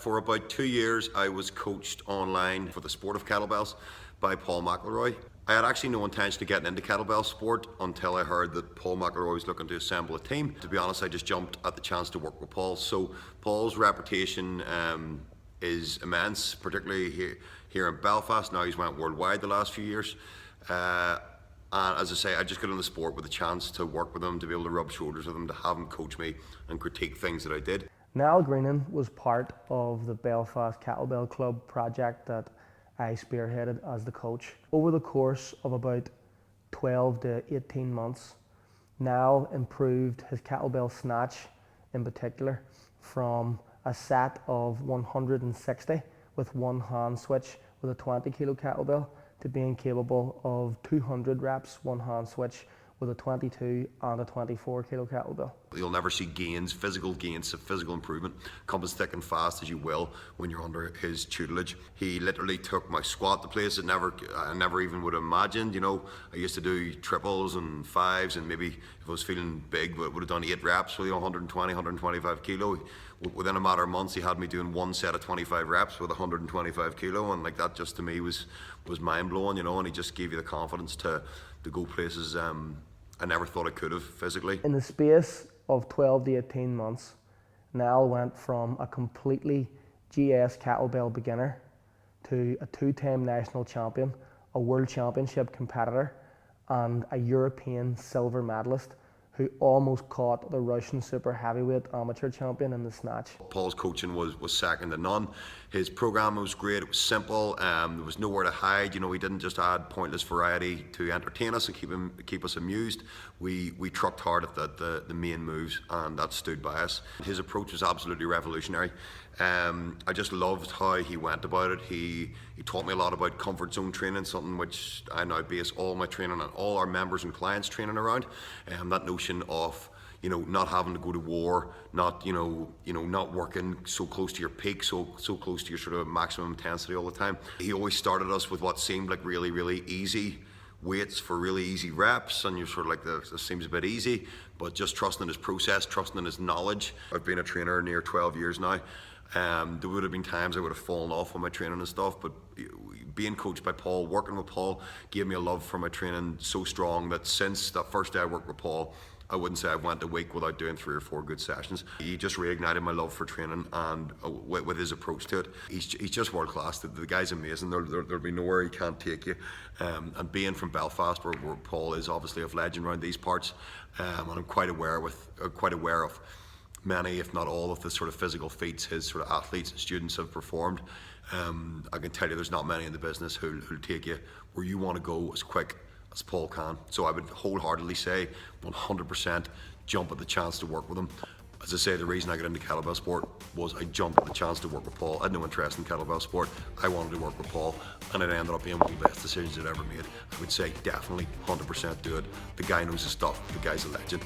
For about 2 years, I was coached online for the sport of kettlebells by Paul McElroy. I had actually no intention of getting into kettlebell sport until I heard that Paul McElroy was looking to assemble a team. To be honest, I just jumped at the chance to work with Paul. So Paul's reputation is immense, particularly here in Belfast. Now he's went worldwide the last few years. And as I say, I just got in the sport with a chance to work with him, to be able to rub shoulders with him, to have him coach me and critique things that I did. Niall Greenan was part of the Belfast Kettlebell Club project that I spearheaded as the coach. Over the course of about 12 to 18 months, Niall improved his kettlebell snatch in particular from a set of 160 with one hand switch with a 20 kilo kettlebell to being capable of 200 reps, one hand switch with a 22 and a 24 kilo kettlebell. You'll never see gains, physical improvement, come as thick and fast as you will when you're under his tutelage. He literally took my squat to places I never even would have imagined. You know, I used to do triples and fives, and maybe if I was feeling big, would have done 8 reps with 120, 125 kilo. Within a matter of months, he had me doing one set of 25 reps with 125 kilo, and like that just to me was mind blowing, you know. And he just gave you the confidence to go places I never thought I could have physically. In the space of 12 to 18 months, Niall went from a completely GS kettlebell beginner to a 2-time national champion, a world championship competitor, and a European silver medalist who almost caught the Russian super heavyweight amateur champion in the snatch. Paul's coaching was second to none. His program was great, it was simple, there was nowhere to hide. You know, he didn't just add pointless variety to entertain us and keep us amused. We trucked hard at the main moves, and that stood by us. His approach was absolutely revolutionary. I just loved how he went about it. He taught me a lot about comfort zone training, something which I now base all my training and all our members and clients training around. That notion of, you know, not having to go to war, not not working so close to your peak, so close to your sort of maximum intensity all the time. He always started us with what seemed like really, really easy weights for really easy reps, and you're sort of like, this seems a bit easy, but just trusting his process, trusting in his knowledge. I've been a trainer near 12 years now. There would have been times I would have fallen off on my training and stuff, but being coached by Paul, working with Paul, gave me a love for my training so strong that since that first day I worked with Paul, I wouldn't say I went a week without doing 3 or 4 good sessions. He just reignited my love for training, and with his approach to it, he's just world class. The guy's amazing. There'll be nowhere he can't take you. And being from Belfast, where Paul is obviously of legend around these parts, and I'm quite aware of many, if not all, of the sort of physical feats his sort of athletes and students have performed. I can tell you there's not many in the business who'll take you where you want to go as quick as Paul can. So I would wholeheartedly say 100% jump at the chance to work with him. As I say, the reason I got into kettlebell sport was I jumped at the chance to work with Paul. I had no interest in kettlebell sport. I wanted to work with Paul, and it ended up being one of the best decisions I'd ever made. I would say definitely 100% do it. The guy knows his stuff. The guy's a legend.